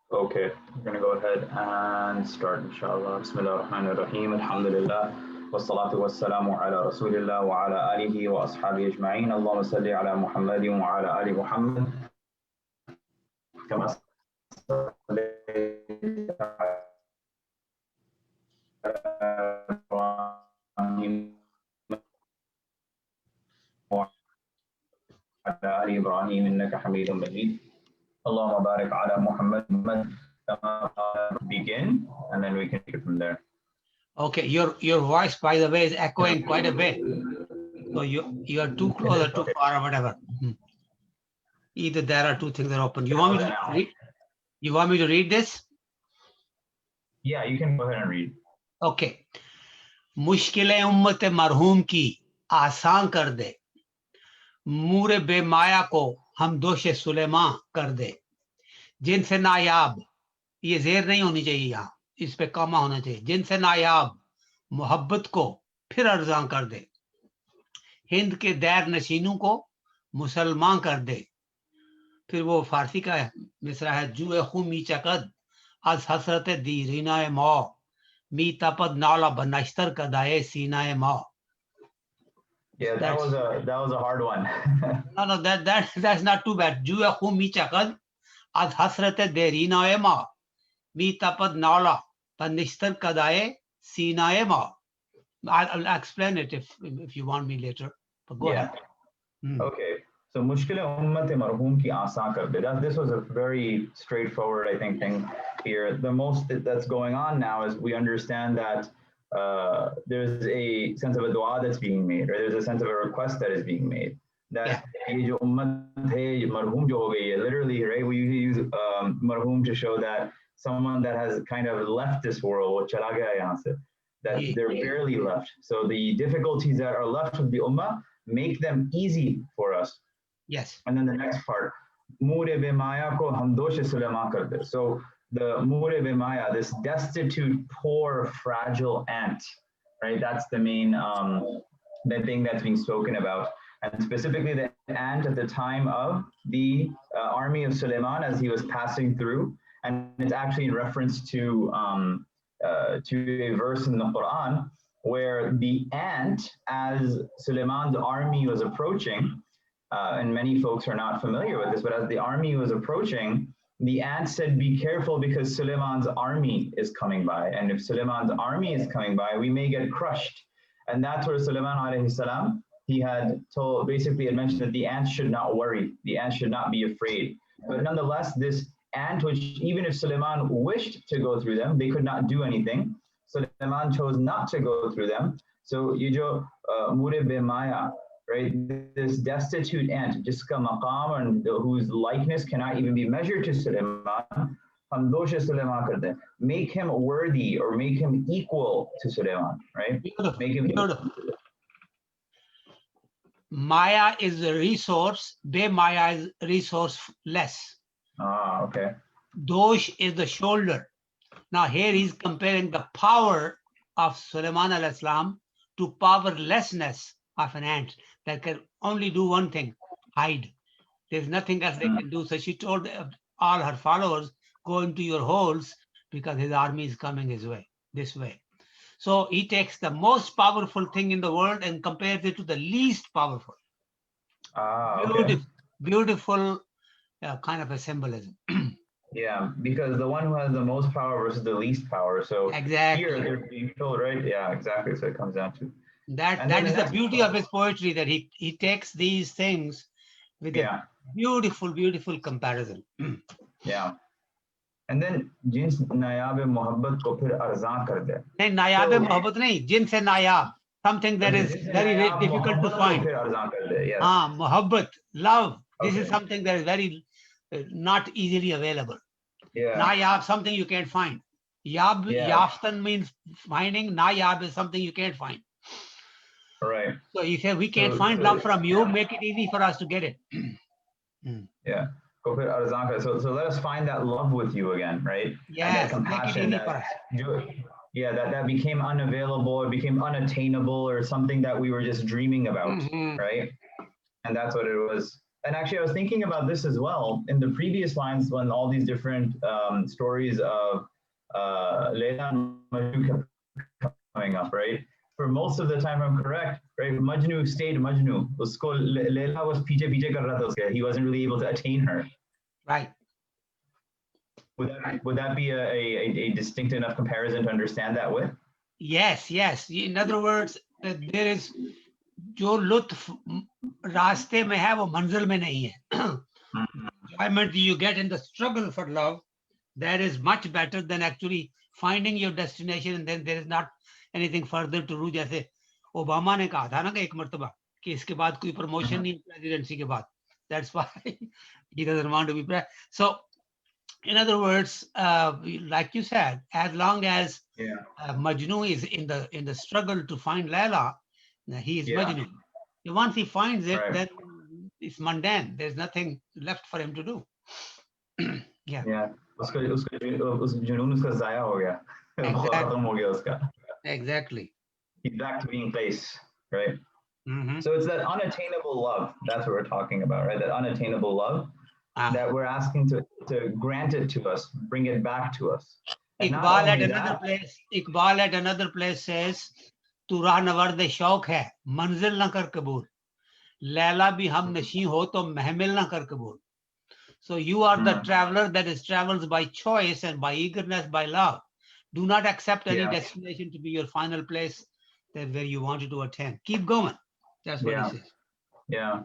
Okay, we're gonna go ahead and start inshallah. Bismillah ar-Rahman ar-Rahim. Alhamdulillah. والصلاة والسلام على رسول الله وعلى آله وأصحابه أجمعين. اللهم صل على محمد وعلى آل محمد كما صليت على إبراهيم وعلى آل إبراهيم إنك حميد مجيد. اللهم بارك على محمد. Begin, and then we can take it from there. Okay, your voice, by the way, is echoing quite a bit. So you are too close or too far or whatever. Either there are two things that are open. You want me to read? You want me to read this? Yeah, you can go ahead and read. Okay. मुश्किलें उम्मत मरहूम की आसान कर दे, मूरे बेमाया को हम दोषे सुलेमा कर दे, जिनसे नायाब, ये जेर नहीं होनी चाहिए यहाँ, इस पे कामा होना चाहिए, जिनसे नायाब मोहब्बत को फिर अर्जान कर दे, हिंद के दैर नशीनों को मुसलमान कर दे. फिर वो फारसी का मिसरा है, जुए खूमी चकद आज हसरत दी रीनाए मौ मी तपद नाला बनश्तर कदाए सीनाए मौ. Yeah, that was a hard one. No, that's not too bad. जुए खूमी चकद आज हसरत दे रीनाए मौ मी तपद नाला बनश्तर कदाए सीनाए मौ. I'll explain it if you want me later. But go ahead. Okay. So mushkil ummat marhum ki aasan kar de. This was a very straightforward, I think, thing here. The most that's going on now is we understand that there's a sense of a dua that's being made, or there's a sense of a request that is being made. That ye jo ummat hai, marhum jo ho gayi hai, literally, right? We use marhum to show that someone that has kind of left this world, chala gaya yahan se, that they're barely left. So the difficulties that are left with the ummah make them easy for us. Yes. And then the next part, Mure bimaya ko hamdosh sulema kar de. So the Mure bimaya, this destitute, poor, fragile ant, right? That's the main the thing that's being spoken about. And specifically the ant at the time of the army of Suleiman as he was passing through. And it's actually in reference to a verse in the Quran where the ant, as Suleiman's army was approaching, and many folks are not familiar with this, but as the army was approaching, the ant said, be careful because Suleiman's army is coming by. And if Suleiman's army is coming by, we may get crushed. And that's where Suleiman alayhi salam, he had told, basically had mentioned that the ants should not worry. The ants should not be afraid. But nonetheless, this ant, which even if Suleiman wished to go through them, they could not do anything. Suleiman chose not to go through them. So yujo mure bimaya, right? This destitute ant, jiska maqam, and whose likeness cannot even be measured to Suleiman, hamdosha Suleiman kar de. Make him worthy or make him equal to Suleiman, right? Make him Maya is a resource, Maya is resourceless. Ah, okay. Dosh is the shoulder. Now here he's comparing the power of Sulaiman al-Islam to powerlessness of an ant that can only do one thing, hide. There's nothing else they can do. So she told all her followers, go into your holes because his army is coming his way, this way. So he takes the most powerful thing in the world and compares it to the least powerful. Okay. Beautiful kind of a symbolism. Yeah, because the one who has the most power versus the least power. So exactly. Here they're being told, right? Yeah, exactly. So it comes down to that is the beauty of his poetry, that he takes these things with a beautiful comparison. Yeah. And then jins nayab mohabbat ko phir arzan kar de. Nahi, nayab mohabbat nahi, jins se nayab, something that is very difficult to find. Yes. Mohabbat, love. This is something that is very not easily available. Nayab, something you can't find. Yaftan means finding. Nayab is something you can't find. Right. So he said, we can't find love from you. Make it easy for us to get it. Yeah. So let us find that love with you again, right? Yes, and that compassion that became unavailable or became unattainable or something that we were just dreaming about, right? And that's what it was And actually, I was thinking about this as well in the previous lines when all these different stories of Layla and Majnun kept coming up, right? For most of the time, I'm correct, right? Majnu stayed Majnu. Usko Layla was piche piche kar raha tha uske. He wasn't really able to attain her. Right. Would that be a distinct enough comparison to understand that with? Yes, yes. In other words, there is जो लुत्फ रास्ते में है वो मंजिल में नहीं है. Enjoyment you get in the struggle for love, that is much better than actually finding your destination and then there is not anything further to do. जैसे ओबामा ने कहा था ना कि एक मर्तबा कि इसके बाद कोई प्रमोशन नहीं प्रेसिडेंसी के बाद. That's why he doesn't want to be president. So in other words, like you said, as long as Majnu is in the struggle to find Layla, he is Majnu. Once he finds it, then it's mundane. There's nothing left for him to do. Yeah. Yeah. उस जुनून उसका ज़ाया हो गया. खत्म हो गया उसका. Exactly. He's back to being place, right? So it's that unattainable love. That's what we're talking about, right? That unattainable love that we're asking to grant it to us, bring it back to us. Iqbal at another place says, "Tu rah nawarde shauq hai, manzil na kar kabul. Laila bhi hum nashi ho to mahmil na kar kabul." So you are the traveler that is travels by choice and by eagerness, by love. Do not accept any destination to be your final place where you wanted to attain. Keep going. That's what he says. Yeah.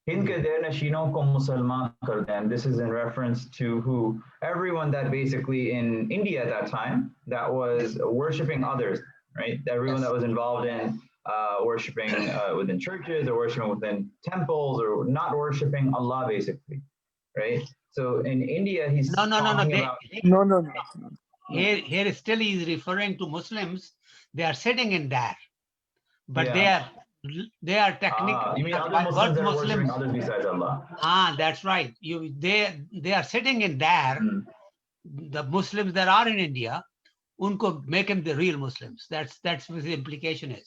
Hind ke der nashinon ko musalman kar dein. This is in reference to who? Everyone that basically in India at that time that was worshiping others, right? Everyone that was involved in worshiping within churches or worshiping within temples or not worshiping Allah, basically, right? So in India, he's talking about. No. Here still he is referring to Muslims. They are sitting in there, but they are technically. You mean other Muslims that are worshiping others besides Allah? That's right. They are sitting in there. The Muslims that are in India, unko make him the real Muslims. That's what the implication is.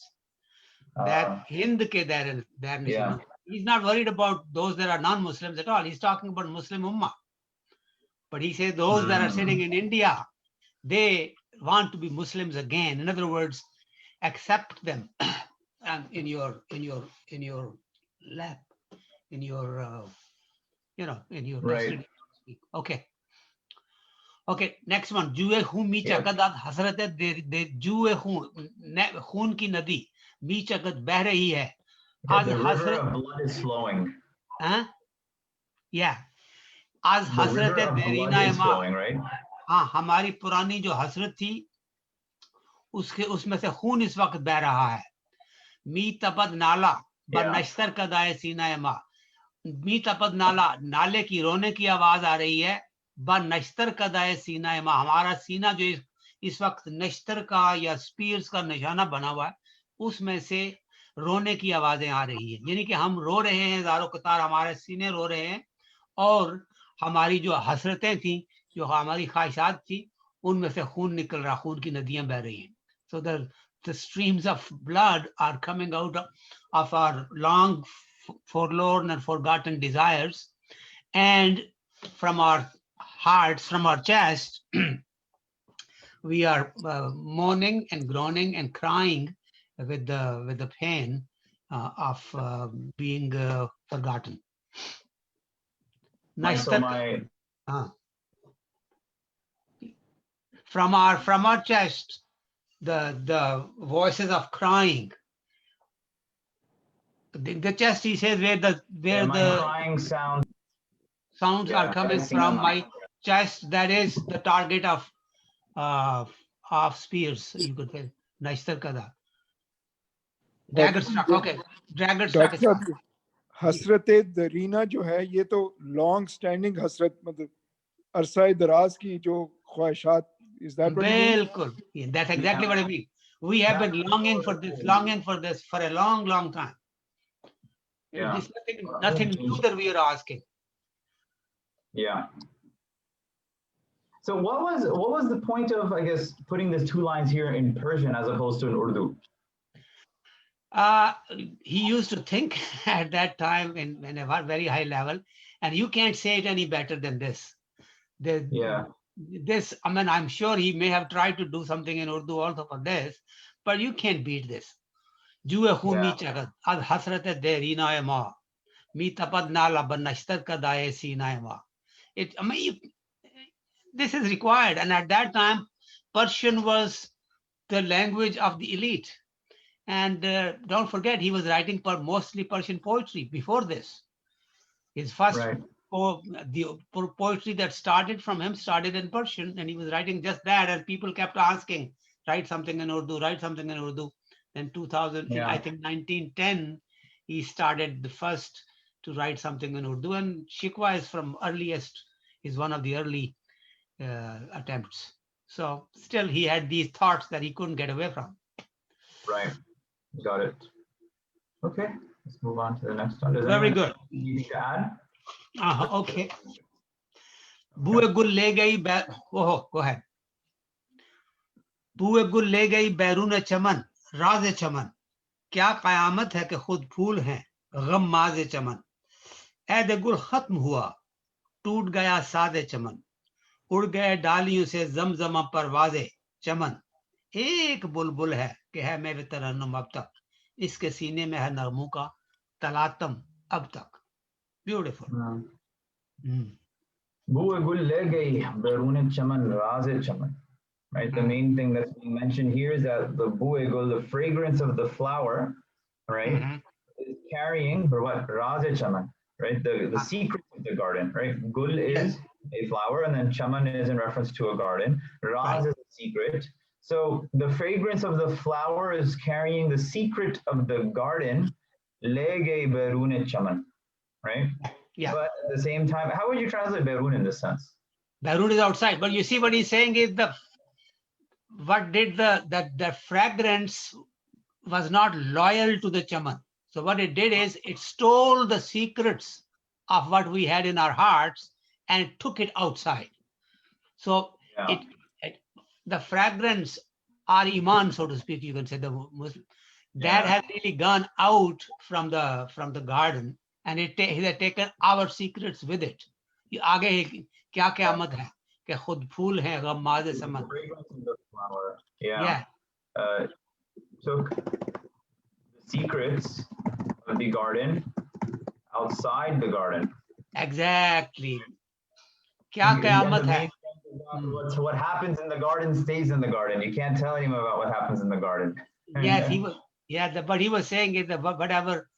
That Hind ke there. He's not worried about those that are non-Muslims at all. He's talking about Muslim Ummah. But he says those that are sitting in India, they want to be Muslims again. In other words, accept them in your lap, in your in your right. Okay, next one. Juwe khun mi chakadat hasrat hai de juwe khun ki nadi mi chakat beh rahi hai. The river of blood is flowing. Yeah. आज हसरत देरीना flowing, right? हाँ, हमारी पुरानी जो हसरत थी उसमें से खून इस वक्त बह रहा है. मी तपद नाला बनश्तर कदाए सीना मा. मी तपद नाला, नाले की रोने की आवाज आ रही है. बनश्तर कदाए सीना मा, हमारा सीना जो इस वक्त नश्तर का या स्पीयर्स का निशाना बना हुआ है, उसमें से रोने की आवाजें आ रही है. यानी कि हम रो रहे हैं, ज़ारो कतार हमारे सीने रो रहे हैं और हमारी जो हसरतें थी, जो हमारी ख्वाहिशात थी, उनमें से खून निकल रहा, खून की नदियां बह रही हैं. So the streams of blood are coming out of our long forlorn and forgotten desires, and from our hearts, from our chest, we are moaning and groaning and crying with the pain of being forgotten. From our chest, the voices of crying. The chest, he says, where the crying sounds are coming from my chest. That is the target of spears. You could say Nashtar Kada. Dagger struck. Okay, dagger struck. हसरत दरीना जो है ये तो long standing हसरत मतलब अरसा दराज की जो ख्वाहिशात. Is that what you mean? Bilkul. That's exactly what I mean. We have been longing for this for a long time. There's nothing new that we are asking. Yeah. So what was the point of, I guess, putting these two lines here in Persian as opposed to in Urdu? He used to think at that time in a very high level, and you can't say it any better than this. Yeah. This, I mean, I'm sure he may have tried to do something in Urdu also for this, but you can't beat this. Juwe khun mi chagad, ad hasrat derina ma, mi tapad nala banashtar kadaye sina ma. I mean, this is required, and at that time, Persian was the language of the elite. And don't forget, he was writing mostly Persian poetry before this. His first Right. the poetry that started from him started in Persian, and he was writing just that. And people kept asking, write something in Urdu, write something in Urdu. Then 2000, Yeah. I think 1910, he started the first to write something in Urdu. And Shikwa is from earliest, is one of the early attempts. So still, he had these thoughts that he couldn't get away from. Right. Got it. Okay. Let's move on to the next one. Does Very anyone good. need to add? Okay. Bue gul le gayi go ahead. Bue gul le gayi बैरून चमन राज चमन क्या कयामत है कि खुद फूल हैं गम माज चमन ऐद गुल खत्म हुआ टूट गया सादे चमन उड़ गए डालियों से जमजमा परवाजे चमन एक बुलबुल है कि है मैं तरन्नुम अब तक इसके सीने में है नगमों का तलातम अब तक. Beautiful. Bue gul le gayi berune chaman raze chaman. Right. The main thing that's being mentioned here is that the bue gul, the fragrance of the flower, right, is carrying for what raze chaman, right? The secret of the garden, right? Gul is a flower, and then chaman is in reference to a garden. Raz is a secret. So the fragrance of the flower is carrying the secret of the garden. Le gayi berune chaman. Right? Yeah. But at the same time, how would you translate Berun in this sense? Berun is outside, but you see what he's saying is the fragrance was not loyal to the chaman. So what it did is it stole the secrets of what we had in our hearts and it took it outside. So the fragrance, our iman, so to speak, you can say, the Muslim, that has really gone out from the garden, and it has taken our secrets with it. आगे क्या क़यामत है कि खुद फूल हैं गम माज़े समन. Yeah. Took the secrets of the garden outside the garden. Exactly. क्या क़यामत है. What happens in the garden stays in the garden. You can't tell anyone about what happens in the garden. Yes, he was. Yeah, but he was saying is that whatever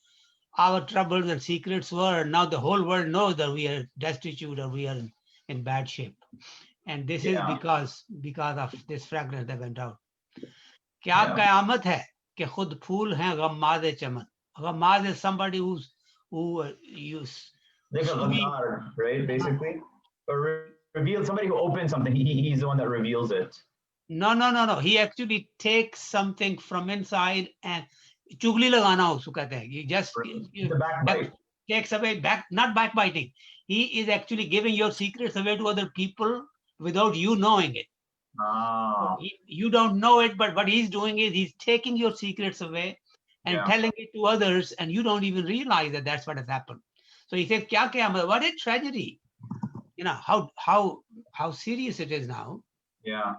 our troubles and secrets were, now the whole world knows that we are destitute or we are in bad shape, and this is because of this fragrance that went out. क्या क़यामत है कि खुद फूल हैं गम्माज़े चमन. Ghammaz is somebody who use like a ghadar, right? Basically, or reveal somebody who opens something. He's the one that reveals it. No. He actually takes something from inside and चुगली लगाना उसको कहते हैं. He just takes away not backbiting. He is actually giving your secrets away to other people without you knowing it. You don't know it, but what he's doing is he's taking your secrets away and telling it to others, and you don't even realize that that's what has happened. So he says, "Kya kya? What a tragedy! You know how serious it is now." Yeah.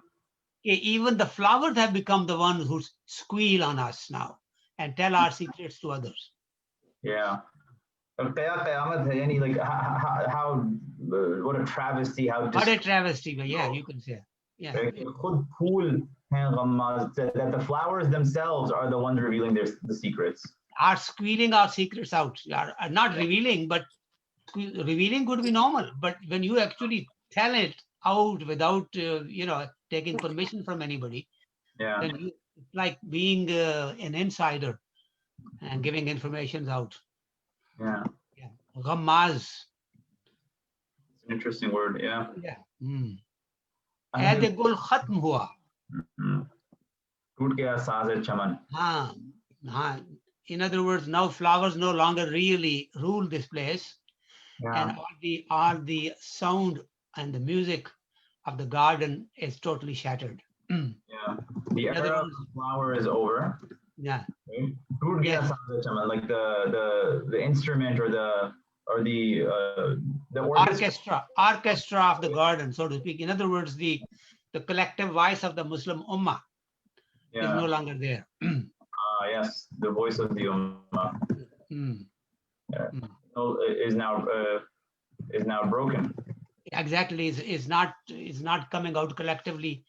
Even the flowers have become the ones who squeal on us now and tell our secrets to others. Yeah. Like how what a travesty! What a travesty! But yeah, you can say. Yeah. That the flowers themselves are the ones revealing the secrets. Are squealing our secrets out. Are not revealing, but revealing could be normal. But when you actually tell it out without taking permission from anybody, then it's like being an insider and giving information out. Yeah. Ghammaz. It's an interesting word. Yeah. ऐद गुल खत्म हुआ. टूट गया साज़े चमन. In other words, now flowers no longer really rule this place, and all the sound and the music of the garden is totally shattered. The era of the flower is over. Yeah. Right? टूट गया Yes. साज चमन, like the instrument or the Orchestra of the garden, so to speak. In other words, the collective voice of the Muslim Ummah is no longer there. Yes, the voice of the Ummah Mm. is now broken. Exactly, is not coming out collectively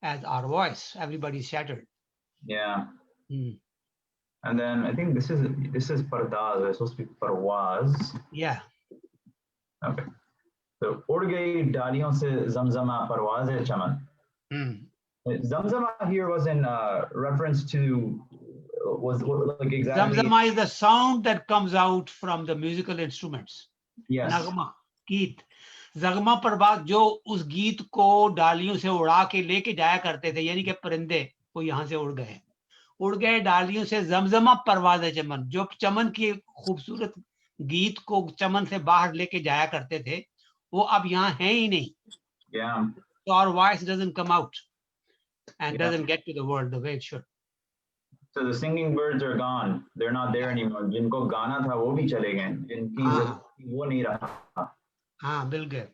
as our voice. Everybody's shattered. Yeah. Mm. And then I think this is Pardaz. It's supposed to be Parwaz. Yeah. Okay. So उड़ गई डालियों से Zamzama Parwaz e Chaman. Mm. Zamzama here was in reference to was like exactly. Zamzama is the sound that comes out from the musical instruments. Yes. नगमा, गीत. जगमा परवाज जो उस गीत को डालियों से उड़ा के लेके जाया करते थे, यानी कि परिंदे वो यहाँ से उड़ गए डालियों से जमजमा परवाज है चमन, जो चमन की खूबसूरत गीत को चमन से बाहर लेके जाया करते थे, वो अब यहाँ है ही नहीं. Yeah. So our voice doesn't come out and doesn't get to the world the way it should. So the singing birds are gone. They're not there anymore. जिनको गाना था वो भी चले गए. जिनकी वो नहीं रहा. हाँ, बिल्कुल.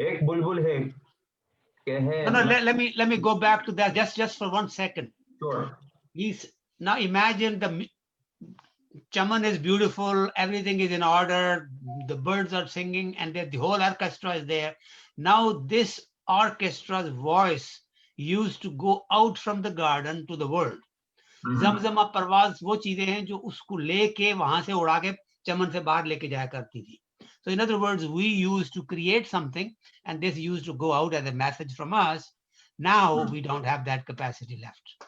एक बुलबुल है के है. No, let me go back to that just for 1 second. Sure. Now imagine the chaman is beautiful, everything is in order, the birds are singing, and the whole orchestra is there. Now this orchestra's voice used to go out from the garden to the world. Zamzama परवाज वो चीजें हैं जो उसको लेके वहां से उड़ा के चमन से बाहर लेके जाया करती थी. So in other words, we used to create something and this used to go out as a message from us. Now we don't have that capacity left.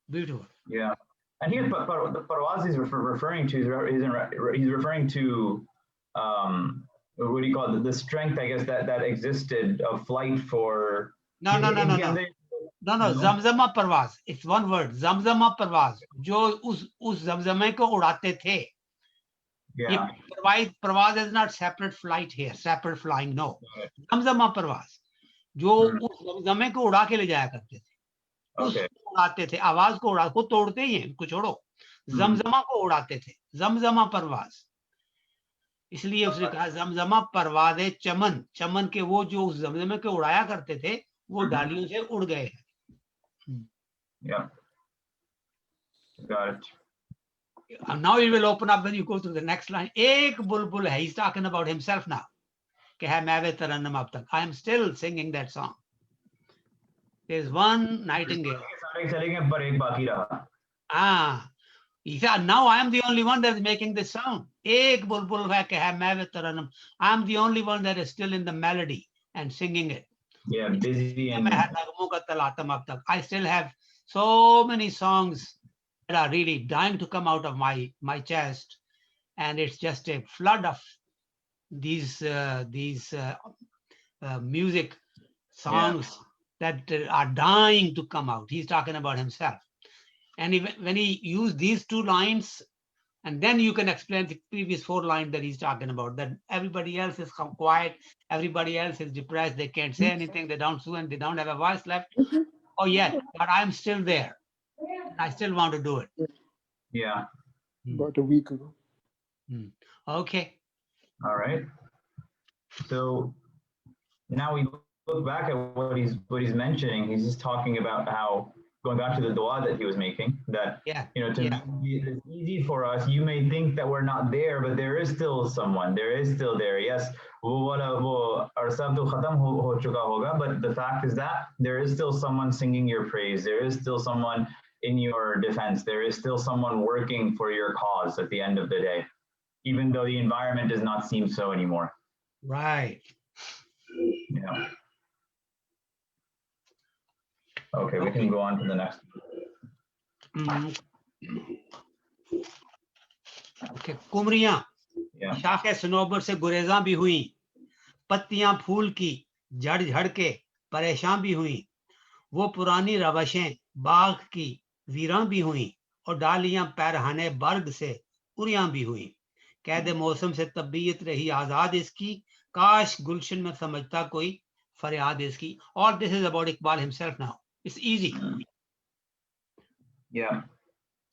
Beautiful. Yeah. And here, the Parwaz is referring to, he's referring to, what do you call it? The strength, I guess, that existed of flight for. No. Zamzama Parwaz. It's one word. Zamzama Parwaz. जो उस zamzame को उड़ाते थे. Yeah. Parwaz is not separate flight here, separate flying. No. Zamzama Parwaz. जो उस zamzame को उड़ा के ले जाया करते थे. Okay. उड़ाते थे, आवाज को उड़ा, को तोड़ते ही हैं, कुछ छोड़ो. जमजमा को उड़ाते थे. जमजमा परवाज. इसलिए उसने कहा जमजमा परवाज़े चमन. चमन के वो जो उस जमजमे को उड़ाया करते थे, वो डालियों से उड़ गए हैं. Yeah. Got it. And now it will open up when you go to the next line. एक बुलबुल है. He's talking about himself now. कि है मैं वे तरन्नुम अब तक. I am still singing that song. There's one nightingale. He said, now I am the only one that is making this sound. I am the only one that is still in the melody and singing it. Yeah, busy. And I still have so many songs that are really dying to come out of my chest. And it's just a flood of these music songs that are dying to come out. He's talking about himself. And when he used these 2 lines, and then you can explain the previous 4 lines that he's talking about, that everybody else is quiet, everybody else is depressed, they can't say anything, they don't sue, and they don't have a voice left. Oh, yeah, but I'm still there. I still want to do it. Yeah. About a week ago. Okay. All right. So now we look back at what he's mentioning. He's just talking about how, going back to the dua that he was making, that it's easy for us. You may think that we're not there, but there is still someone. There is still there. Yes, but the fact is that there is still someone singing your praise. There is still someone in your defense. There is still someone working for your cause at the end of the day, even though the environment does not seem so anymore. Right. Yeah. Okay, we can go on to the next. Okay, कुमरियां शाखे Sanobar से गुरेजा भी हुई, पत्तियां फूल की झड़ झड़ के परेशान भी हुई, वो पुरानी रवशें बाग की वीरां भी हुई, और डालियां पैरहाने बर्ग से उरियां भी हुई. कैद मौसम से तबीयत रही आजाद इसकी, काश गुलशन में समझता कोई फरियाद इसकी. All this is about Iqbal himself now. It's easy. Yeah.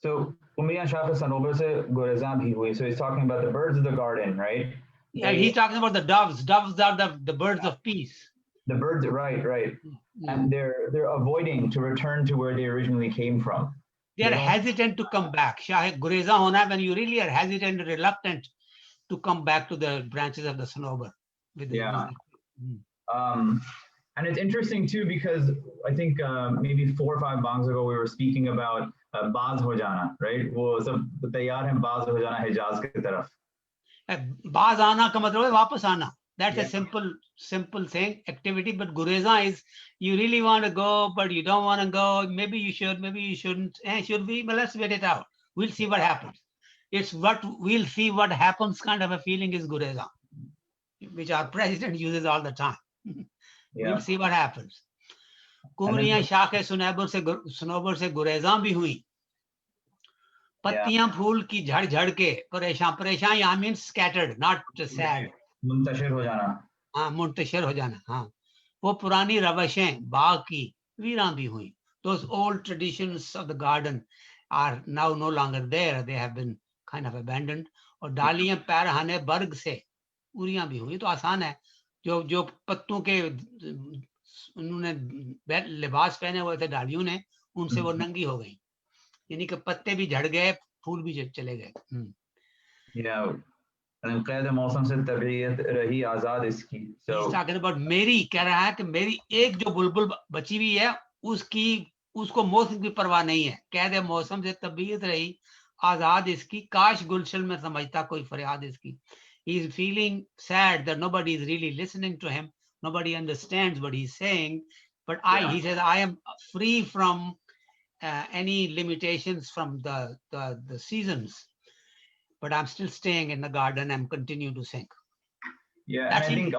So Umayyan Shah Sanobar se Gurezan bhi hui. So he's talking about the birds of the garden, right? Yeah, he's talking about the doves. Doves are the birds of peace. The birds, right. And they're avoiding to return to where they originally came from. They are hesitant to come back. Shah Gureza hona, when you really are hesitant and reluctant to come back to the branches of the Sanobar. And it's interesting too, because I think maybe 4 or 5 bangs ago we were speaking about Baaz ho jana, right? वो सब तैयार हैं बाज हो जाना हिजाज की तरफ. बाज आना का मतलब है वापस आना. That's a simple thing, activity. But Gureza is, you really want to go, but you don't want to go. Maybe you should, maybe you shouldn't. Should we? But let's wait it out. We'll see what happens. It's what we'll see what happens kind of a feeling is Gureza, which our president uses all the time. We'll see what happens. कुमरियां शाखे सुनोबर से गुरेजा भी हुई. पत्तियां फूल की झड़ झड़ के परेशान यहाँ means scattered, not sad. Muntashir हो जाना. हाँ, मुंतशिर हो जाना. हाँ, वो पुरानी रवशें बाग की वीरान भी हुई. Those old traditions of the garden are now no longer there. They have been kind of abandoned. और डालियां पैरहाने बर्ग से उरियां भी हुई. तो आसान है. जो पत्तों के उन्होंने लिबास पहने हुए थे डालियों ने, उनसे वो नंगी हो गई. यानी कि पत्ते भी झड़ गए, फूल भी चले गए. कैद मौसम से तबीयत रही आजाद इसकी. He's talking about मेरी, कह रहा है कि मेरी एक जो बुलबुल बची हुई है उसको मौसम की परवाह नहीं है. कैद मौसम से तबीयत रही आजाद इसकी, काश गुलशन में समझता कोई फरियाद इसकी. He is feeling sad that nobody is really listening to him. Nobody understands what he's saying. But he says, I am free from any limitations from the seasons. But I'm still staying in the garden and continue to sing. Yeah, and I think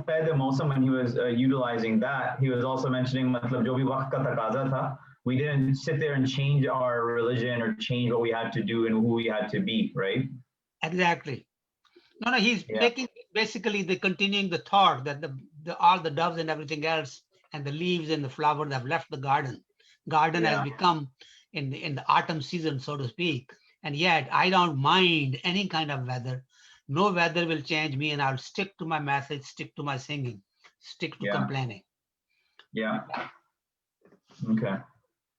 Paid Mausam, when he was utilizing that, he was also mentioning matlab jo bhi waqt ka taqaza tha, we didn't sit there and change our religion or change what we had to do and who we had to be, right? Exactly. No, he's making basically continuing the thought that all the doves and everything else and the leaves and the flowers have left the garden. Garden has become in the autumn season, so to speak. And yet I don't mind any kind of weather. No weather will change me, and I'll stick to my message, stick to my singing, stick to complaining. Yeah. Okay.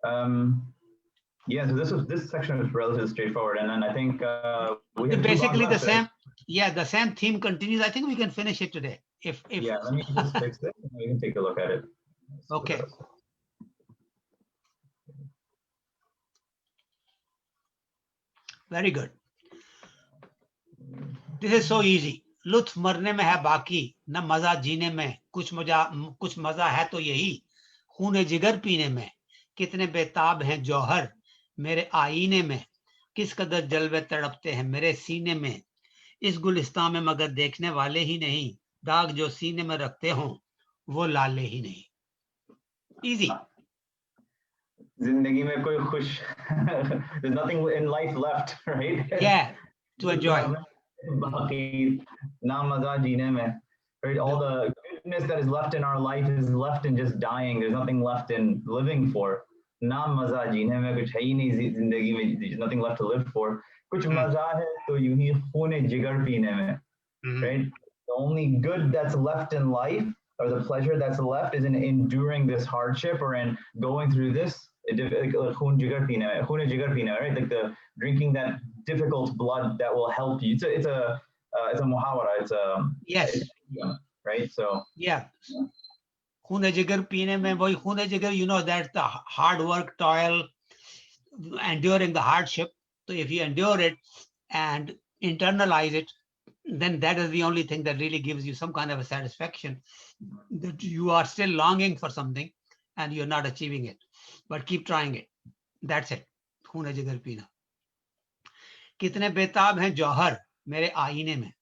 So this section is relatively straightforward, and then I think we have basically the same. Yeah, the same theme continues. I think we can finish it today. If let me just fix this, and we can take a look at it. Okay. Very good. This is so easy. लुत्फ मरने में है बाकी, न मजा जीने में. कुछ मजा है तो यही खूने जिगर पीने में. कितने बेताब हैं जौहर मेरे आईने में. किस कदर जलवे तड़पते हैं मेरे सीने में. इस गुलिस्तान में मगर देखने वाले ही नहीं. दाग जो सीने में रखते हों वो लाले ही नहीं. Easy. जिंदगी में कोई खुश there's nothing in life left, right? Yeah, to enjoy. बाकी ना मजा जीने में, right? All the goodness that is left in our life is left in just dying. There's nothing left in living for. ना मजा जीने में कुछ है ही नहीं जिंदगी में. There's nothing left to live for. कुछ मजा है तो यूं ही खूने जिगर पीने में, right? The only good that's left in life, or the pleasure that's left, is in enduring this hardship or in going through this. Right? Like the drinking that difficult blood that will help you. It's a muhawara. It's a right. So खूने जिगर पीने में वही खूने जिगर, that's the hard work, toil, enduring the hardship. So if you endure it and internalize it, then that is the only thing that really gives you some kind of a satisfaction, that you are still longing for something and you're not achieving it, but keep trying it. That's it. खूने जिगर पीना. कितने बेताब हैं जौहर मेरे आईने में.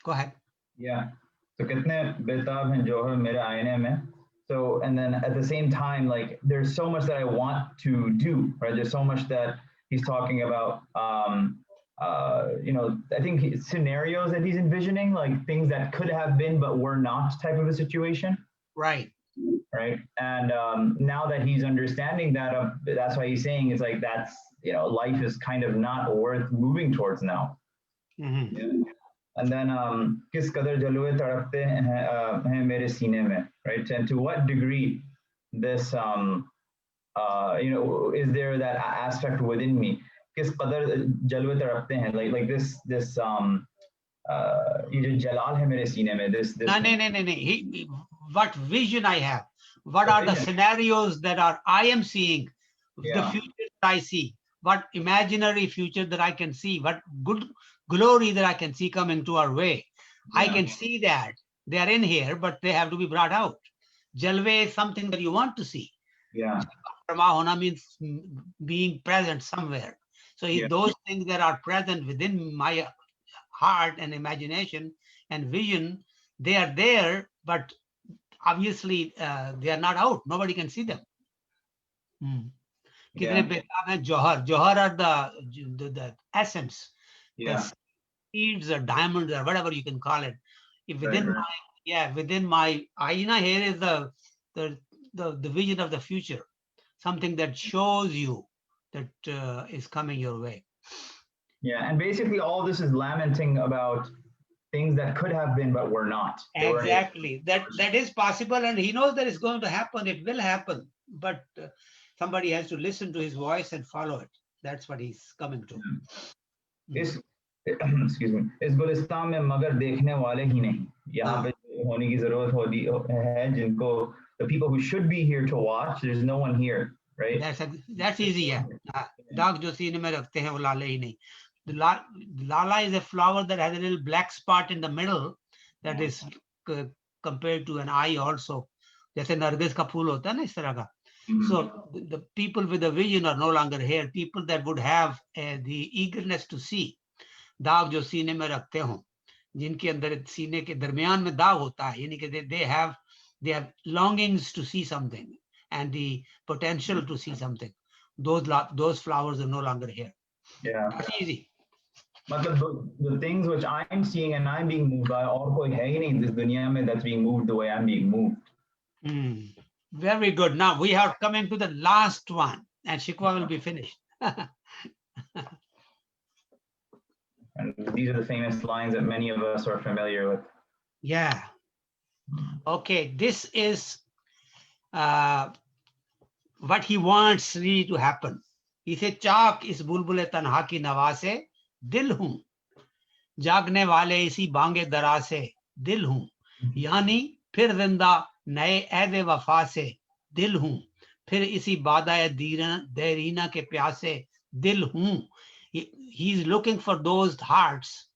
Go ahead. Yeah. So कितने बेताब हैं जौहर मेरे आईने में. So, and then at the same time, like there's so much that I want to do, right? There's so much that he's talking about, I think scenarios that he's envisioning, like things that could have been but were not type of a situation. Right. right? And now that he's understanding that, that's why he's saying it's like that's, you know, life is kind of not worth moving towards now. Mhm. And then किस कदर जलवे तड़पते हैं मेरे सीने में, right? And to what degree this you know, is there that aspect within me? किस कदर जलवे तड़पते हैं, like this ये जो जलाल है मेरे सीने में, this No, no, no, no, no. What vision I have? What are the vision. scenarios that I am seeing? The Yeah. future that I see. What imaginary future that I can see? What good glory that I can see coming to our way? I Yeah. can see that they are in here, but they have to be brought out. Jalve is something that you want to see. Yeah. Parama means being present somewhere. So Yeah. those things that are present within my heart and imagination and vision, they are there, but obviously they are not out. Nobody can see them. Yeah. Johar are the essence, Yeah. the seeds or diamonds or whatever you can call it. If within Right. within my ayna, here is the vision of the future, something that shows you that is coming your way. Yeah, and basically all this is lamenting about things that could have been but were not. They were- Exactly. That is possible, and he knows that it's going to happen. It will happen, but somebody has to listen to his voice and follow it. That's what he's coming to. इस excuse me, इस गुलिस्तान में मगर देखने वाले ही नहीं, यहाँ पे होने की जरूरत होती है जिनको, the people who should be here to watch, there's no one here, right? That's easy. Yeah. Daag jo सीने में रखते हैं वो लाले ही नहीं. The lala is a flower that has a little black spot in the middle that is compared to an eye also. जैसे नरगिस का फूल होता है ना इस तरह का. So the people with the vision are no longer here. People that would have the eagerness to see. दाग जो सीने में रखते हो, जिनके अंदर सीने के दरमियान में दाग होता है, यानी कि they have longings to see something and the potential to see something. Those flowers are no longer here. Yeah. That's easy. मतलब the things which I'm seeing and I'm being moved by, और कोई है ही नहीं इस दुनिया में that's being moved the way I'm being moved. Very good. Now we are coming to the last one, and Shikwa will be finished. And these are the famous lines that many of us are familiar with. Yeah. Okay, this is what he wants really to happen. He said, "Chak is bulbule tanha ki nawa se dil hoon, जागने वाले इसी बांगे दरा से दिल हूं, यानी फिर जिंदा नए ऐदे वफा से दिल हूं, फिर इसी बादाए देरीना के प्यासे दिल हूं." He is looking for those hearts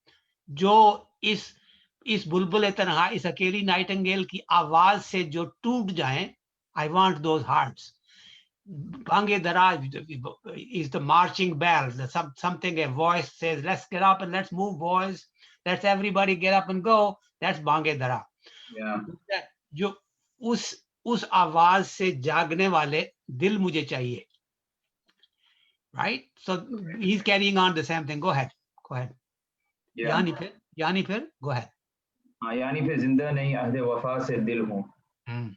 जो इस बुलबुल तन्हा, इस अकेली नाइटिंगेल की आवाज से जो टूट जाएं. I want those hearts. Bange Dara is the marching bell. Something, a voice says, let's get up and let's move, boys. Let's everybody get up and go. That's Bange Dara. Yeah. जो उस आवाज से जागने वाले दिल मुझे चाहिए. Right? So he's carrying on the same thing. Go ahead. Yeah. यानी फिर go ahead. यानी फिर जिंदा नहीं अहदे वफा से दिल हूं.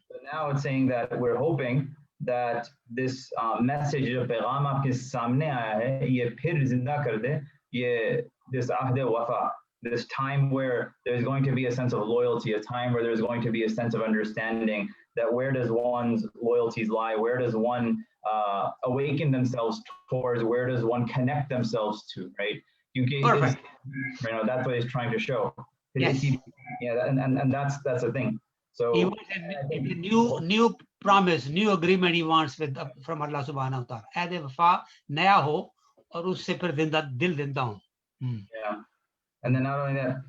So now it's saying that we're hoping that this message जो पैगाम आपके सामने आया है ये फिर जिंदा कर दे ये this ahde wafa, this time where there's going to be a sense of loyalty, a time where there's going to be a sense of understanding that where does one's loyalties lie, where does one awaken themselves towards, where does one connect themselves to, right? Perfect. You know, that's what he's trying to show. Yes. Yeah, and that's the thing. So he wants a new promise, new agreement he wants with from Allah subhanahu wa ta'ala. ऐदे वफा नया हो और उससे फिर दिल जिंदा हो. Yeah. And then not only that,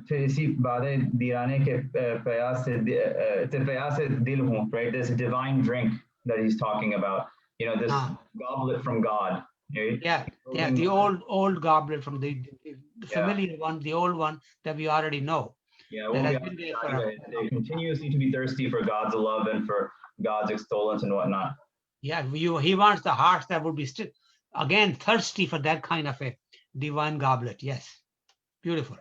फिर इसी बादे दीराने के प्यास से दिल हूँ, right? This divine drink that he's talking about, you know, this goblet from God. Right? Yeah, the old goblet from the familiar one, the old one that we already know. Yeah, they continuously to be thirsty for God's love and for God's extolence and whatnot. Yeah, he wants the hearts that would be still, again, thirsty for that kind of a divine goblet. Yes, beautiful.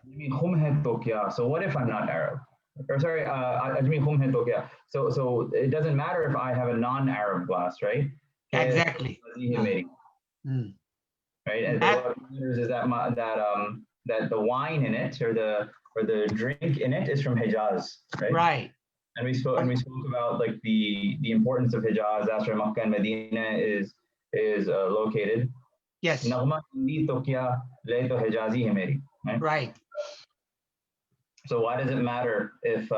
So what if I'm not Arab? or sorry, ajmi hum hai to kya? So it doesn't matter if I have a non-Arab glass, right? Exactly. Hijazi hai meri, Hmm. right? And That, what matters is that the wine in it or the drink in it is from Hijaz, right? right. And we spoke about like the importance of Hijaz. That's where Makkah and Medina is located. Yes. Nagma hindi to kya, le to Hijazi hai meri, right? Right. So why does it matter if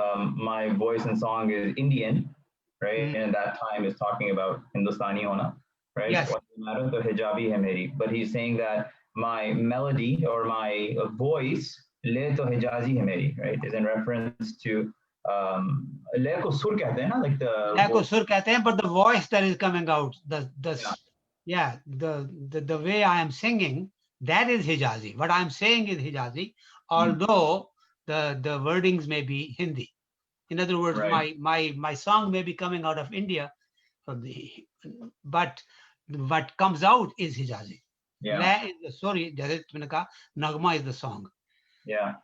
my voice and song is Indian, right? And that time is talking about Hindustani hona, right? Yes. What does it matter? To hijabi hai meri. But he's saying that my melody or my voice, le to hijazi hai meri, right? Is in reference to le ko sur kehte hain na, like Le ko the sur kehte hain, but the voice that is coming out, yeah. the way I am singing, that is Hijazi. What I'm saying is Hijazi, although the wordings may be Hindi. In other words, Right. my song may be coming out of India, but what comes out is Hijazi. Yeah. La is the sorry, Nagma is the song. Yeah.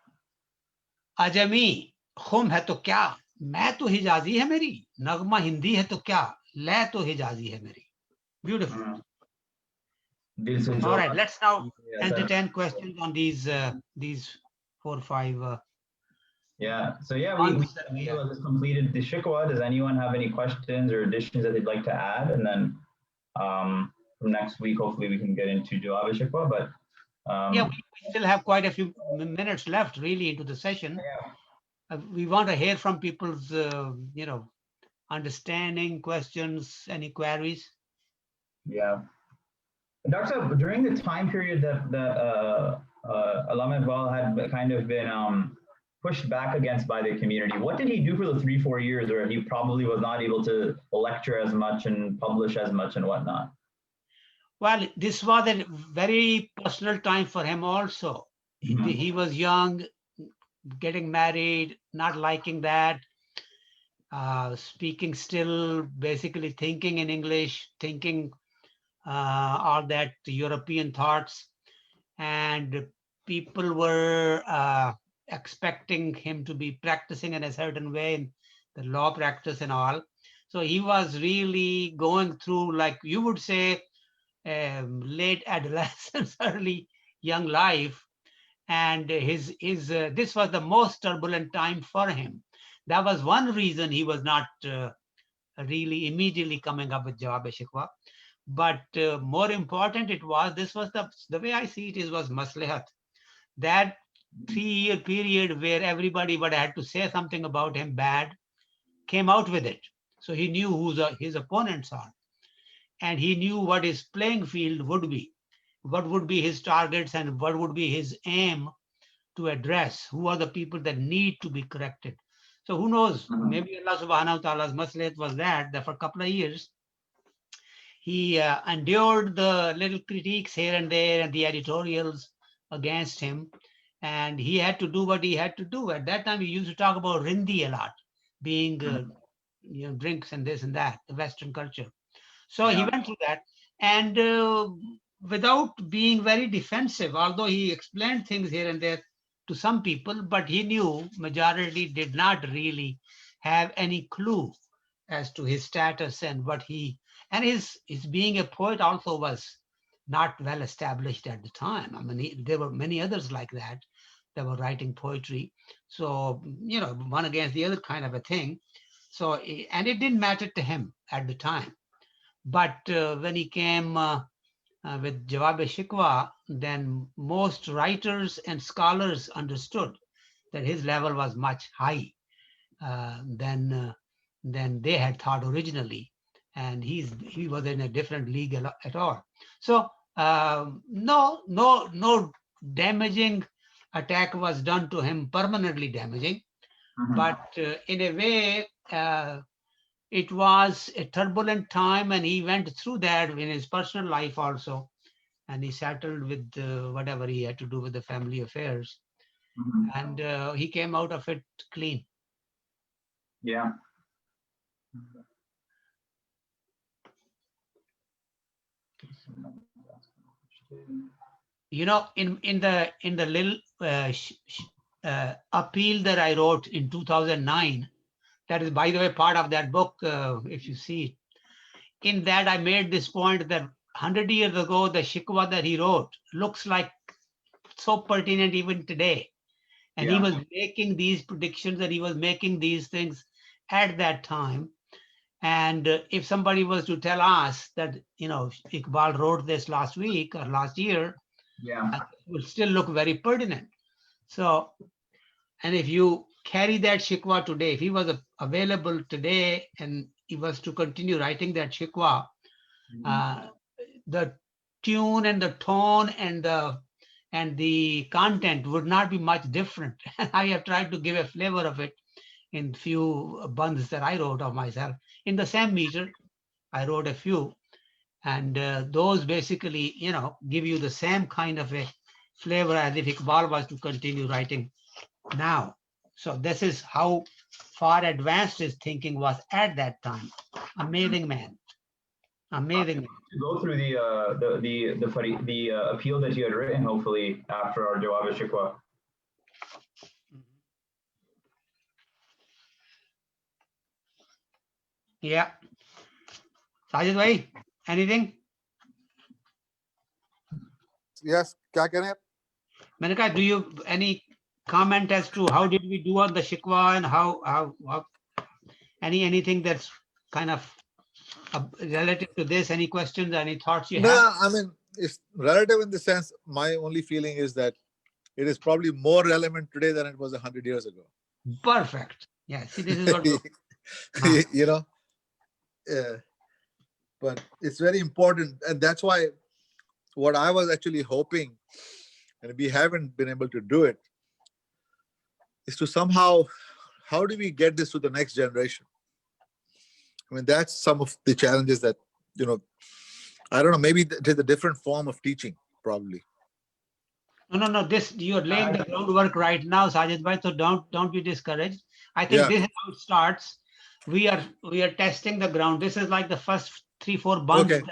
Azmi खुम है तो क्या, मैं तो हिजाजी है मेरी, नगमा हिंदी है तो क्या, लै तो हिजाजी है मेरी. Beautiful. All right, let's now entertain questions on these 4 or 5 yeah, so yeah, we just completed the shikwa. Does anyone have any questions or additions that they'd like to add? And then from next week, hopefully we can get into Jawab shikwa. But yeah, we still have quite a few minutes left really into the session. We want to hear from people's understanding, questions, any queries. Yeah. Dr. During the time period that Allama Iqbal had kind of been pushed back against by the community, what did he do for the 3-4 years where he probably was not able to lecture as much and publish as much and whatnot? Well, this was a very personal time for him also. He was young, getting married, not liking that, speaking still, basically thinking in English, thinking all that European thoughts, and people were expecting him to be practicing in a certain way in the law practice and all. So he was really going through, like you would say, late adolescence, early young life. And this was the most turbulent time for him. That was one reason he was not really immediately coming up with Jawab-e-Shikwa. But more important, this was the way I see it was maslahat. That 3-year period where everybody would had to say something about him bad, came out with it. So he knew who his opponents are. And he knew what his playing field would be, what would be his targets and what would be his aim to address, who are the people that need to be corrected. So who knows, maybe Allah subhanahu wa ta'ala's maslahat was that for a couple of years, he endured the little critiques here and there and the editorials against him. And he had to do what he had to do. At that time, he used to talk about Rindi a lot, being drinks and this and that, the Western culture. So he went through that. And without being very defensive, although he explained things here and there to some people, but he knew majority did not really have any clue as to his status and what and his being a poet also was not well established at the time. I mean, there were many others like that were writing poetry. So, one against the other kind of a thing. So, and it didn't matter to him at the time. But when he came with Jawab-e-Shikwa, then most writers and scholars understood that his level was much high than they had thought originally. And he was in a different league at all. So no damaging attack was done to him, permanently damaging. But in a way, it was a turbulent time, and he went through that in his personal life also. And he settled with whatever he had to do with the family affairs. And he came out of it clean. Yeah. In the little appeal that I wrote in 2009, that is, by the way, part of that book, if you see, in that I made this point that 100 years ago, the shikwa that he wrote looks like so pertinent even today. And he Yeah. was making these predictions and he was making these things at that time. And if somebody was to tell us that, you know, Iqbal wrote this last week or last year, Yeah. it will still look very pertinent. So, and if you carry that shikwa today, if he was available today and he was to continue writing that shikwa, the tune and the tone and the content would not be much different. I have tried to give a flavor of it in few bunds that I wrote of myself. In the same meter, I wrote a few, and those basically, you know, give you the same kind of a flavor as if Iqbal was to continue writing now. So this is how far advanced his thinking was at that time. Amazing man. Amazing. To go through the appeal that you had written, hopefully after our Jawab al-Shikwa. Yeah. Sajid bhai, anything? Yes, kya keh rahe hain? मैंने कहा, do you any comment as to how did we do on the shikwa and how anything that's kind of relative to this? Any questions? Any thoughts you have? No, I mean, it's relative in the sense, my only feeling is that it is probably more relevant today than it was 100 years ago. Perfect. Yeah, see, this is what you know, but it's very important. And that's why what I was actually hoping, and we haven't been able to do it, is to somehow, how do we get this to the next generation? I mean, that's some of the challenges that, you know, I don't know, maybe it is a different form of teaching, probably. No. This, you're laying the groundwork right now, Sajid bhai, so don't be discouraged. I think this is how it starts. We are testing the ground. This is like the first 3-4 bunds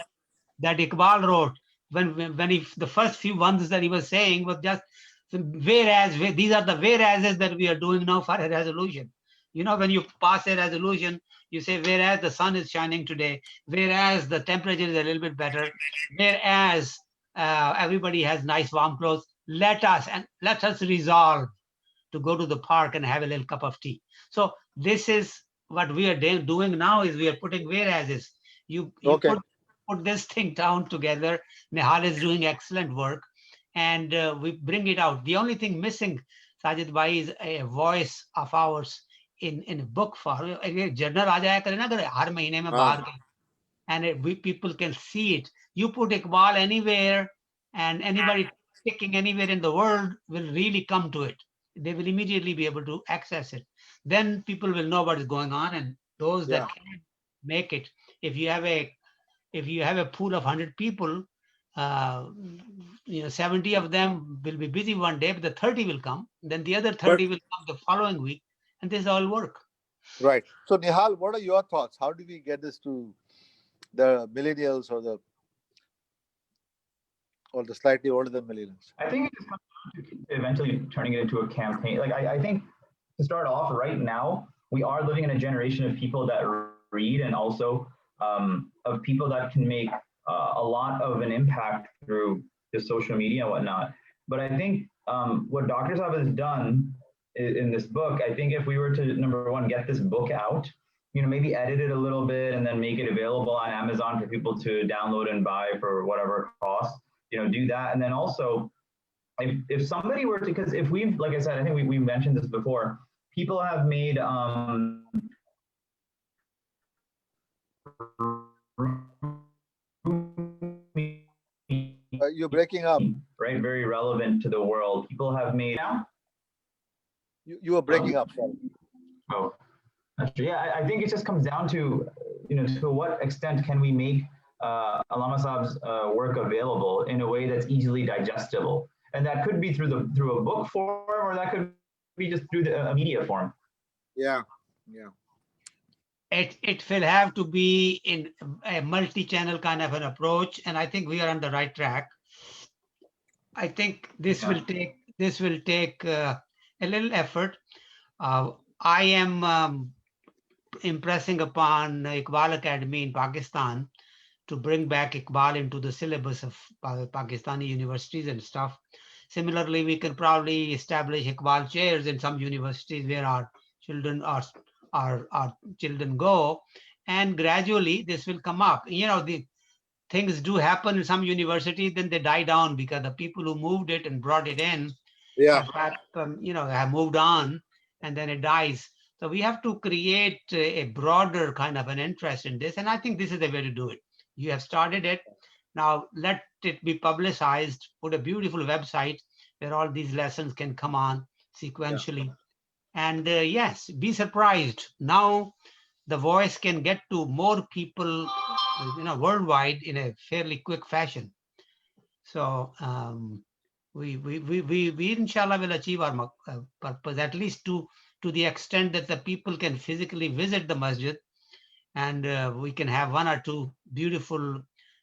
that Iqbal wrote. When the first few bunds that he was saying was just whereas, these are the whereases that we are doing now for a resolution. You know, when you pass a resolution, you say, whereas the sun is shining today, whereas the temperature is a little bit better, whereas everybody has nice warm clothes, let us resolve to go to the park and have a little cup of tea. So this is what we are doing now, is we are putting whereases. You put this thing down together. Nihal is doing excellent work, and we bring it out. The only thing missing, Sajid bhai, is a voice of ours in a book form. Journal aa jaya kare na kare har mahine mein bahar, and people can see it. You put Iqbal anywhere, and anybody picking anywhere in the world will really come to it. They will immediately be able to access it. Then people will know what is going on, and those that can make it. If you have a pool of 100 people, 70 of them will be busy one day, but the 30 will come. Then the other 30 will come the following week, and this all work. Right. So Nihal, what are your thoughts? How do we get this to the millennials or the slightly older than millennials? I think it just comes down to eventually turning it into a campaign. Like I think to start off right now, we are living in a generation of people that read, and also of people that can make a lot of an impact through the social media and whatnot. But I think what Dr. Saab has done in this book, I think if we were to, number one, get this book out, you know, maybe edit it a little bit and then make it available on Amazon for people to download and buy for whatever cost, you know, do that. And then also, if somebody were to, because if we've, like I said, I think we mentioned this before, people have made you're breaking up. Right, very relevant to the world. People have made now. You are breaking up. Sorry. Oh, yeah. I think it just comes down to, you know, to what extent can we make Allama Saab's work available in a way that's easily digestible, and that could be through a book form, or that could be just through a media form. Yeah. It will have to be in a multi-channel kind of an approach, and I think we are on the right track. I think this will take a little effort. I am impressing upon Iqbal Academy in Pakistan to bring back Iqbal into the syllabus of Pakistani universities and stuff. Similarly, we can probably establish Iqbal chairs in some universities where our children our children go, and gradually this will come up. You know, the things do happen in some universities, then they die down because the people who moved it and brought it in Yeah. have moved on, and then it dies. So we have to create a broader kind of an interest in this, and I think this is the way to do it. You have started it. Now let it be publicized. Put a beautiful website where all these lessons can come on sequentially. And yes, be surprised. Now the voice can get to more people, worldwide in a fairly quick fashion. So we inshallah will achieve our purpose, at least to the extent that the people can physically visit the masjid, and we can have 1 or 2 beautiful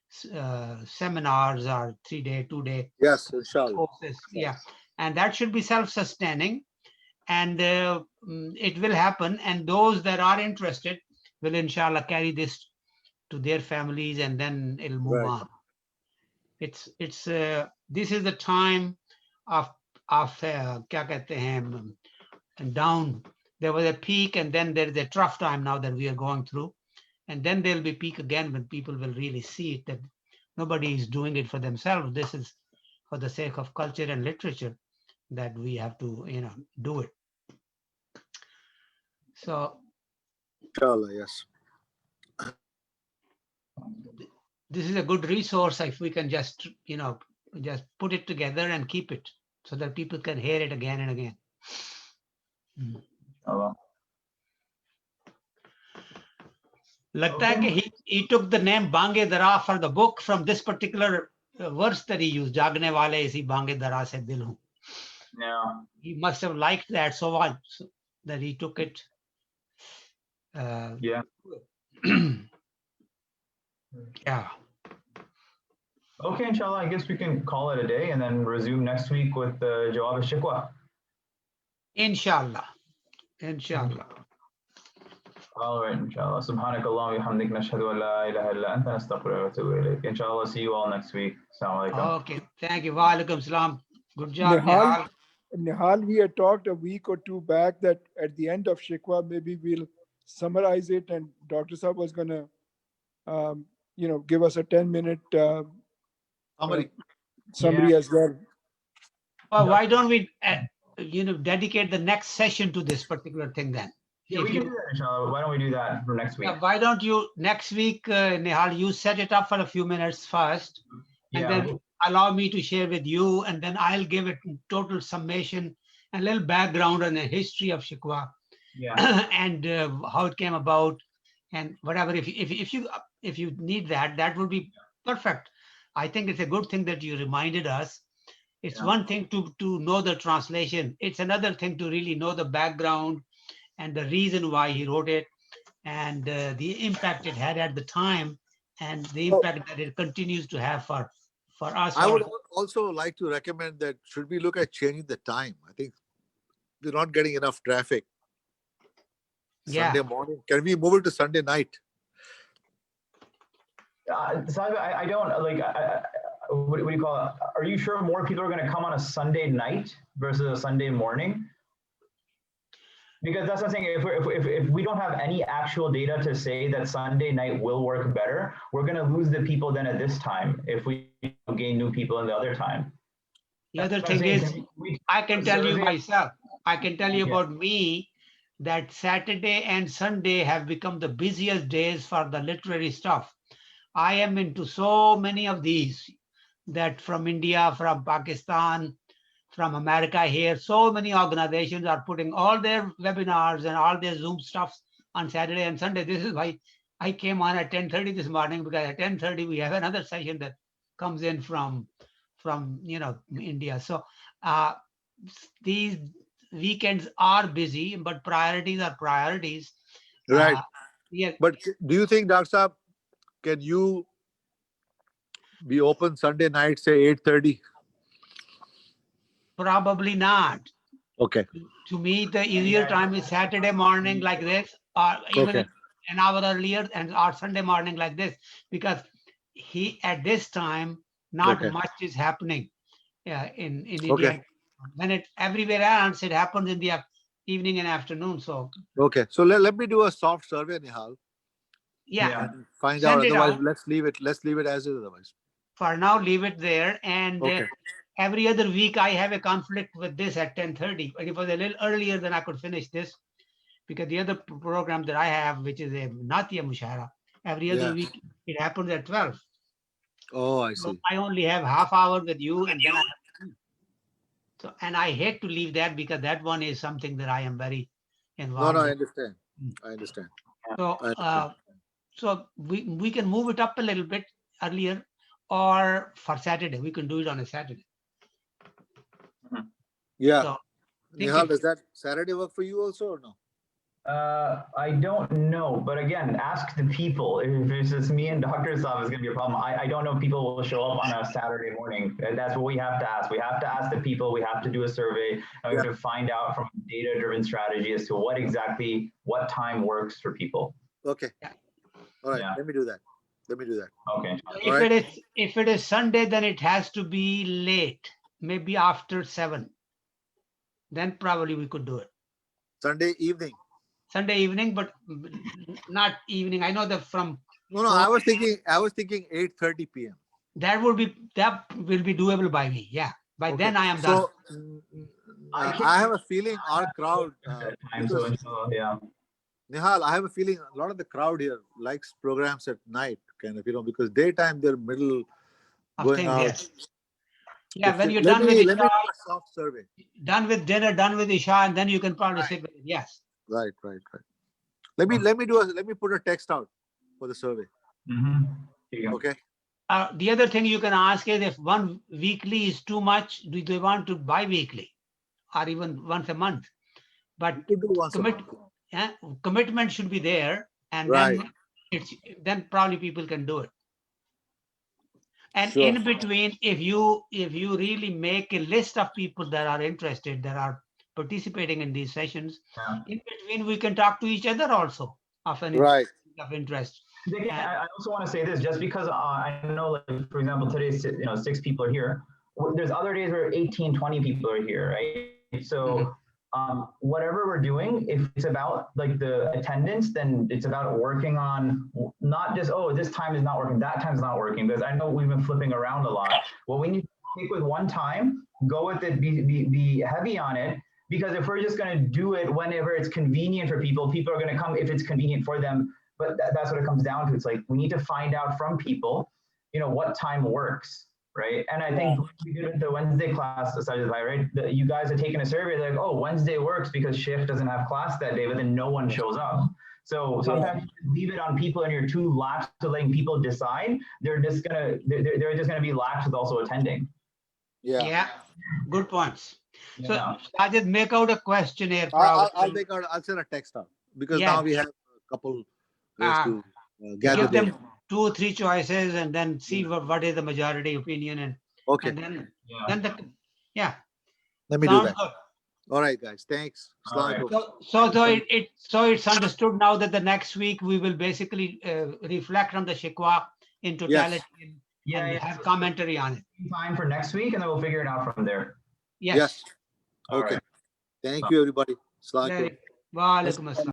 seminars or 3-day, 2-day Yes, inshallah. courses. Yeah, and that should be self-sustaining, and it will happen. And those that are interested will inshallah carry this to their families, and then it'll move Right. on. It's this is the time of kya kehte hain, and down. There was a peak, and then there is a trough time now that we are going through, and then there'll be peak again when people will really see it, that nobody is doing it for themselves. This is for the sake of culture and literature that we have to do it. So Inshallah, yes. this is a good resource if we can just just put it together and keep it so that people can hear it again and again. Lagta hai ki he took the name Bange Dara for the book from this particular verse that he used, Jagne wale isi Bange Dara se dil hu. Yeah. He must have liked that so much that he took it. Yeah. Yeah. Okay, inshallah, I guess we can call it a day and then resume next week with the Jawab al-Shikwa. Inshallah. Inshallah. All right, inshallah. Subhanakallah wa hamdik nashhadu an la ilaha illa anta nastaghfiruka wa natubu ilayk. Inshallah, see you all next week. Assalamu alaikum. Okay. Thank you. Wa alaikum salam. Good job, Nihal. Nihal, we had talked a week or 2 back that at the end of Shikwa, maybe we'll summarize it, and Dr. Saab was going to, give us a 10-minute summary as well. Well, why don't we, dedicate the next session to this particular thing then? Yeah, we can do that, inshallah. Why don't we do that for next week? Yeah, why don't you, next week, Nihal, you set it up for a few minutes first, and then allow me to share with you, and then I'll give it total summation, a little background on the history of Shikwa, and how it came about, and whatever. If you need that, that would be perfect. I think it's a good thing that you reminded us. It's one thing to know the translation. It's another thing to really know the background and the reason why he wrote it, and the impact it had at the time, and the impact that it continues to have for us. I would also like to recommend that should we look at changing the time? I think we're not getting enough traffic. Sunday morning. Can we move it to Sunday night? Saib, I don't like. What do you call it? Are you sure more people are going to come on a Sunday night versus a Sunday morning? Because that's what I'm saying. If we don't have any actual data to say that Sunday night will work better, we're going to lose the people then at this time if we gain new people in the other time. The other thing is, I can tell you myself, I can tell you about me, that Saturday and Sunday have become the busiest days for the literary stuff. I am into so many of these, that from India, from Pakistan, from America here, so many organizations are putting all their webinars and all their Zoom stuff on Saturday and Sunday. This is why I came on at 10:30 this morning, because at 10:30 we have another session that comes in from India. So these weekends are busy, but priorities are priorities. Right. Yeah. But do you think, Dr. Saab, can you be open Sunday night, say 8:30? Probably not. Okay. To me, the easier time is Saturday morning like this, or even Okay. an hour earlier, and or Sunday morning like this, because at this time, not Okay. much is happening in India. Okay. When it everywhere else, it happens in the evening and afternoon. So Okay. So let me do a soft survey, Nihal, yeah, Yeah. and find Send out. it Otherwise, out. let's leave it. Let's leave it as is. Otherwise. For now, leave it there. And Okay. every other week, I have a conflict with this at 10:30. If it was a little earlier, then I could finish this, because the other program that I have, which is a Natia Mushara, every other Yeah. week it happens at 12. Oh, I So see. I only have half hour with you, and then so, and I hate to leave that, because that one is something that I am very No, involved no, I in. understand. I understand. So, I understand. so we can move it up a little bit earlier, or for Saturday, we can do it on a Saturday. Yeah. So, Nihal, does that Saturday work for you also or no? I don't know, but again, ask the people. If it's just me and Dr. Saab, it's going to be a problem. I don't know if people will show up on a Saturday morning. That's what we have to ask. We have to ask the people. We have to do a survey. And we have to find out from data-driven strategy as to what time works for people. Okay. Yeah. All right. Yeah. Let me do that. Let me do that. Okay. If it is Sunday, then it has to be late, maybe after 7. Then probably we could do it. Sunday evening. Sunday evening, but not evening. I know that from No, I was thinking 8:30 p.m. that will be doable by me. Yeah. By then I am done. So I have a feeling our crowd, That time, because so inshallah, yeah. Nihal, I have a feeling a lot of the crowd here likes programs at night, kind of, because daytime they're middle Of going things, out. yes. Yeah, when you're Let done me with do Isha, a soft survey. done with dinner, done with Isha, and then you can probably sit with it. Yes. Right. Let me put a text out for the survey. Mhm. Here you go. Okay. The other thing you can ask is, if one weekly is too much, do they want to bi-weekly or even once a month? But We could do once a month. commitment should be there, and Right. then probably people can do it. And Sure. in between, if you really make a list of people that are interested, that are participating in these sessions, Yeah. in between we can talk to each other also of any Right. of interest. I also want to say this, just because I know, like, for example, today, 6 people are here. There's other days where 18, 20 people are here, right? So whatever we're doing, if it's about like the attendance, then it's about working on not just, oh, this time is not working, that time's not working, because I know we've been flipping around a lot. What we need to take with one time, go with it, be heavy on it, because if we're just going to do it whenever it's convenient for people, people are going to come if it's convenient for them. But that's what it comes down to. It's like we need to find out from people, what time works, right? And I think we did with the Wednesday class, right? You guys are taking a survey, like, oh, Wednesday works because shift doesn't have class that day, but then no one shows up. So sometimes you leave it on people and you're too lax to letting people decide. They're just gonna be lax with also attending. Yeah, good points. Yeah. So I just make out a questionnaire. I'll send a text out, because now we have a couple ways to gather give them data. 2 or 3 choices, and then see what is the majority opinion, and Okay. and then Yeah. Let me do sounds that. good. All right, guys. Thanks. All right. So it's understood now that the next week we will basically reflect on the Shikwa in totality and have commentary on it. Time for next week, and then we'll figure it out from there. Yes. All Okay. right. Thank you, everybody. Assalamu alaikum. Wa alaikum assalam.